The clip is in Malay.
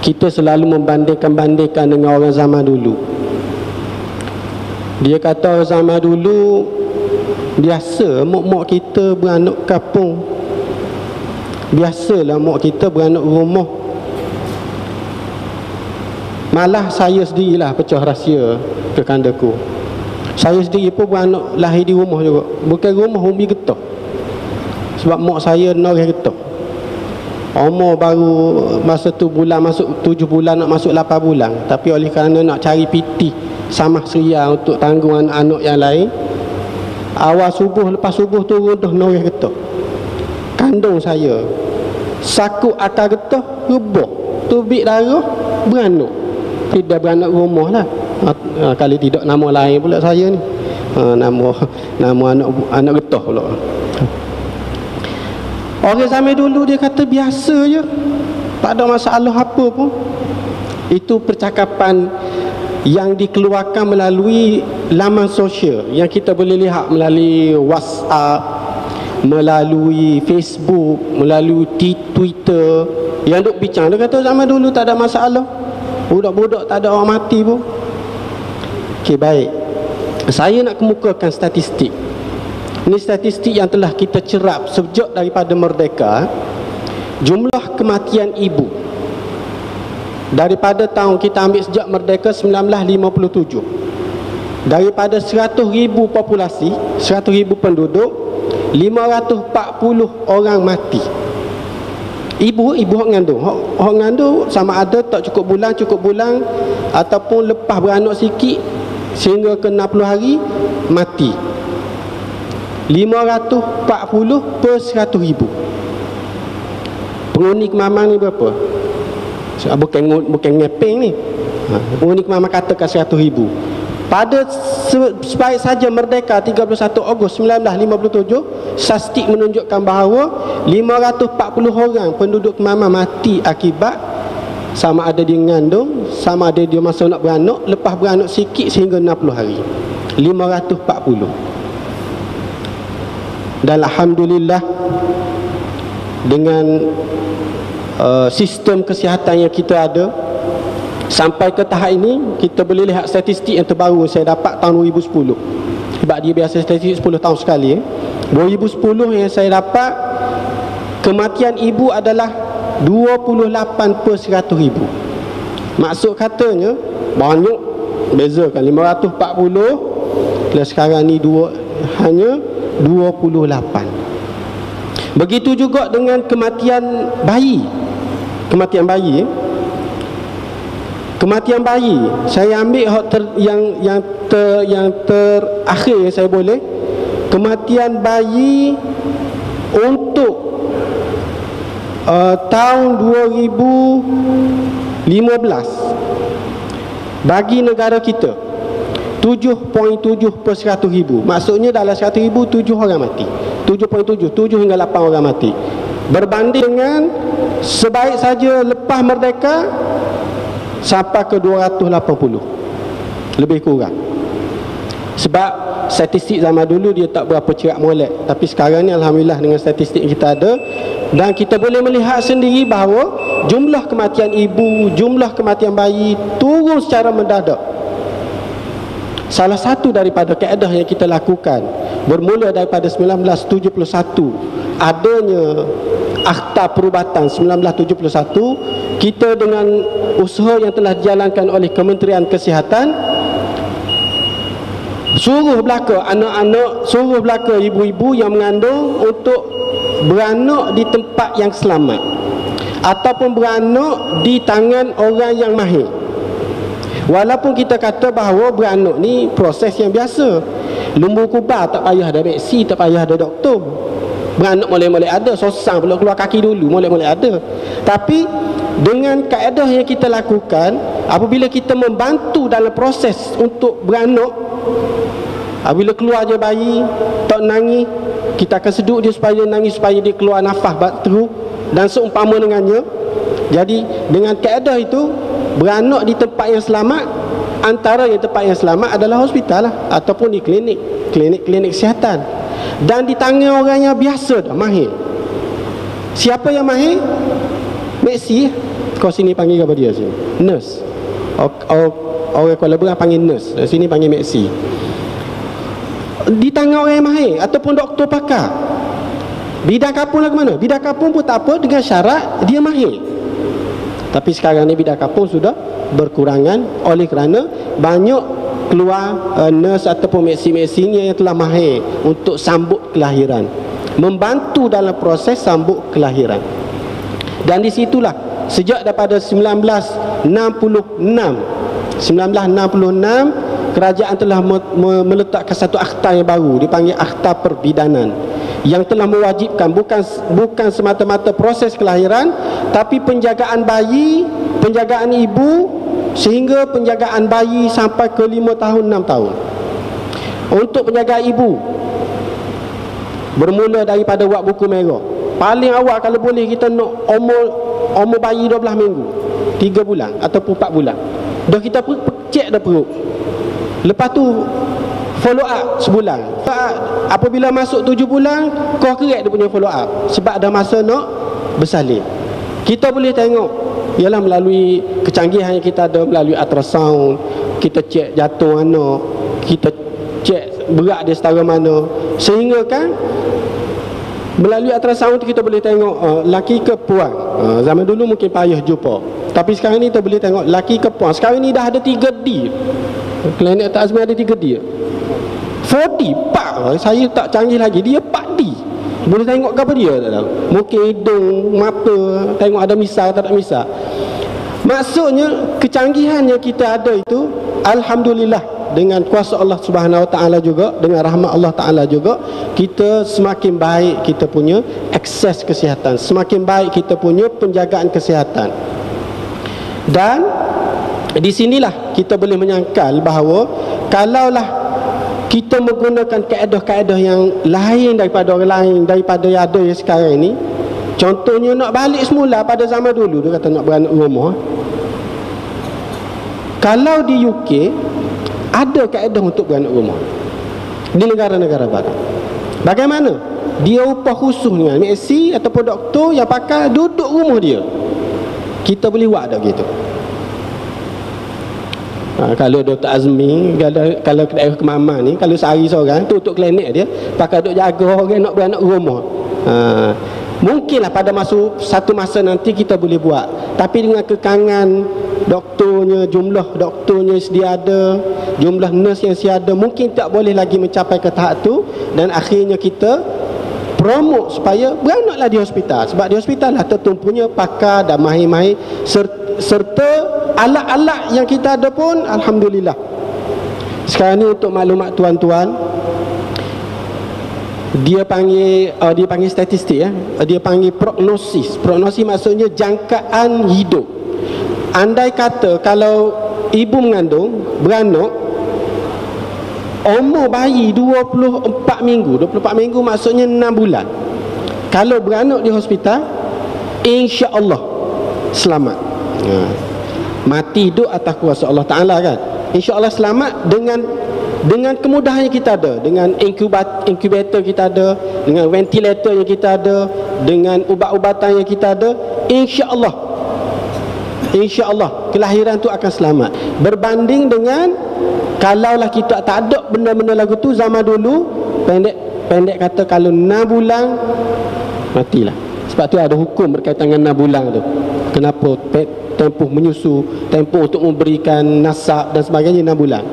kita selalu membandingkan dengan orang zaman dulu. Dia kata orang zaman dulu biasa mak-mak kita beranak kampung, biasalah mak kita beranak rumah. Malah saya sendirilah pecah rahsia kekandaku. Saya sendiri pun beranak lahir di rumah juga. Bukan rumah Umi Getah. Sebab mak saya noreh Getah. Umur baru masa tu bulan masuk 7 bulan nak masuk 8 bulan. Tapi oleh kerana nak cari piti samah seria untuk tanggung anak-anak yang lain, awal subuh, lepas subuh turun dah noreh Getah. Kandung saya sakut akar getah, rebah, tubik darah, beranak. Tidak beranak rumah lah. Kali tidak nama lain pula saya ni. Nama anak getah pula. Orang zaman dulu dia kata biasa je, tak ada masalah apa pun. Itu percakapan yang dikeluarkan melalui laman sosial yang kita boleh lihat melalui WhatsApp, melalui Facebook, melalui Twitter. Yang duk bincang, dia kata zaman dulu tak ada masalah, budak-budak tak ada orang mati pun. Okey, baik. Saya nak kemukakan statistik. Ini statistik yang telah kita cerap sejak daripada merdeka. Jumlah kematian ibu daripada tahun kita ambil sejak merdeka 1957, daripada 100,000 populasi, 100,000 penduduk, 540 orang mati. Ibu hok ngandung. Hok ngandung sama ada tak cukup bulan ataupun lepas beranak sikit sehingga ke 60 hari mati. 540 per 100,000. Penghuni kemaman ni berapa? Bukan ngepeng ni. Penghuni kemaman katakan 100,000. Pada sebaik saja merdeka 31 Ogos 1957, statistik menunjukkan bahawa 540 orang penduduk kemaman mati akibat sama ada dia mengandung, sama ada dia masa nak beranak, lepas beranak sikit sehingga 60 hari. 540. Dan alhamdulillah dengan sistem kesihatan yang kita ada, sampai ke tahap ini kita boleh lihat statistik yang terbaru saya dapat tahun 2010. Sebab dia biasa statistik 10 tahun sekali. 2010 yang saya dapat, kematian ibu adalah 28 per 100,000. Maksud katanya banyak beza kan, 540 plus sekarang ni hanya 28. Begitu juga dengan kematian bayi. Kematian bayi saya ambil yang terakhir yang saya boleh. Kematian bayi untuk tahun 2015 bagi negara kita 7.7 per 100,000. Maksudnya dalam 100,000 7 orang mati. 7.7, 7 hingga 8 orang mati. Berbanding dengan sebaik saja lepas merdeka sampai ke 280, lebih kurang. Sebab statistik zaman dulu dia tak berapa cerak molek, tapi sekarang ni alhamdulillah dengan statistik yang kita ada, dan kita boleh melihat sendiri bahawa jumlah kematian ibu, jumlah kematian bayi turun secara mendadak. Salah satu daripada kaedah yang kita lakukan bermula daripada 1971, adanya Akta Perubatan 1971, kita dengan usaha yang telah dijalankan oleh Kementerian Kesihatan suruh belaka anak-anak, suruh belaka ibu-ibu yang mengandung untuk beranak di tempat yang selamat ataupun beranak di tangan orang yang mahir. Walaupun kita kata bahawa beranak ni proses yang biasa, lumbu kubar tak payah ada meksi, tak payah ada doktor. Beranak molek-molek ada, sosang pula keluar kaki dulu, molek-molek ada. Tapi dengan kaedah yang kita lakukan, apabila kita membantu dalam proses untuk beranak, apabila keluar je bayi tak nangis, kita akan seduk dia supaya dia nangis, supaya dia keluar nafas terus dan seumpama dengannya. Jadi dengan kaedah itu, beranak di tempat yang selamat, antara yang tempat yang selamat adalah hospital lah, ataupun di klinik kesihatan, dan di tangan orang yang biasa dah mahir. Siapa yang mahir? Meksi. Kau sini panggil apa dia sini? Nurse. Orang Kuala Lumpur panggil nurse, sini panggil meksi. Di tangan orang yang mahir ataupun doktor pakar. Bidang kapung lah ke mana? Bidang kapung pun tak apa, dengan syarat dia mahir. Tapi sekarang ni bidang kapung sudah berkurangan oleh kerana banyak keluar nurse ataupun meksi-meksi yang telah mahir untuk sambut kelahiran, membantu dalam proses sambut kelahiran. Dan di situlah sejak daripada 1966 kerajaan telah meletakkan satu akhta yang baru, dipanggil Akhta Perbidanan, yang telah mewajibkan bukan semata-mata proses kelahiran, tapi penjagaan bayi, penjagaan ibu, sehingga penjagaan bayi sampai ke 5 tahun 6 tahun. Untuk penjagaan ibu bermula daripada wak buku merah. Paling awal kalau boleh kita nak umur bayi 12 minggu, 3 bulan ataupun 4 bulan. Dah kita cek dah perut. Lepas tu follow up sebulan. Apabila masuk 7 bulan, kau kerek dia punya follow up sebab ada masa nak bersalin. Kita boleh tengok ialah melalui kecanggihan yang kita ada, melalui ultrasound, kita cek jatuh anak, kita cek berat dia setara mana, sehingga kan melalui ultrasound tu kita boleh tengok laki ke puan. Zaman dulu mungkin payah jumpa, tapi sekarang ni kita boleh tengok laki ke puan. Sekarang ni dah ada 3D. Klinik tak Azmi ada 3D, 4D, pak. Saya tak canggih lagi, dia 4D. Boleh tengok ke apa dia tak tahu. Mungkin hidung, mata, tengok ada misal tak ada misal. Maksudnya kecanggihan yang kita ada itu, alhamdulillah, dengan kuasa Allah Subhanahu Wa Taala juga, dengan rahmat Allah Taala juga, kita semakin baik kita punya akses kesihatan, semakin baik kita punya penjagaan kesihatan. Dan di sinilah kita boleh menyangkal bahawa kalaulah kita menggunakan kaedah-kaedah yang lain daripada orang lain, daripada yang ada yang sekarang ini, contohnya nak balik semula pada zaman dulu, dia kata nak beranak rumah. Kalau di UK ada kaedah untuk beranak rumah di negara-negara barat. Bagaimana? Dia upah khusus dengan meksi ataupun doktor yang pakai duduk rumah dia. Kita boleh buat tak gitu? Kalau Dr. Azmi, kalau daerah Kemaman ni, kalau sehari seorang tutup klinik dia, pakai duk jaga orang nak beranak rumah. Mungkinlah pada satu masa nanti kita boleh buat, tapi dengan kekangan doktornya, jumlah doktornya sedia ada, jumlah nurse yang sedia ada, mungkin tak boleh lagi mencapai ke tahap tu. Dan akhirnya kita promote supaya beranaklah di hospital, sebab di hospital lah tertumpunya pakar dan mahir-mahir, serta alat-alat yang kita ada pun alhamdulillah. Sekarang ni untuk maklumat tuan-tuan, dia panggil statistik ya. Dia panggil prognosis. Prognosis maksudnya jangkaan hidup. Andai kata kalau ibu mengandung beranak, umur bayi 24 minggu. 24 minggu maksudnya 6 bulan. Kalau beranak di hospital, insya-Allah selamat. Mati hidup atas kuasa Allah Ta'ala kan. InsyaAllah selamat dengan kemudahan yang kita ada, dengan inkubator kita ada, dengan ventilator yang kita ada, dengan ubat-ubatan yang kita ada. InsyaAllah kelahiran tu akan selamat. Berbanding dengan kalaulah kita tak ada benda-benda lagu tu zaman dulu, pendek kata kalau 6 bulan matilah. Sebab tu ada hukum berkaitan dengan 6 bulan tu. Kenapa tempoh menyusu, tempoh untuk memberikan nasab dan sebagainya 6 bulan.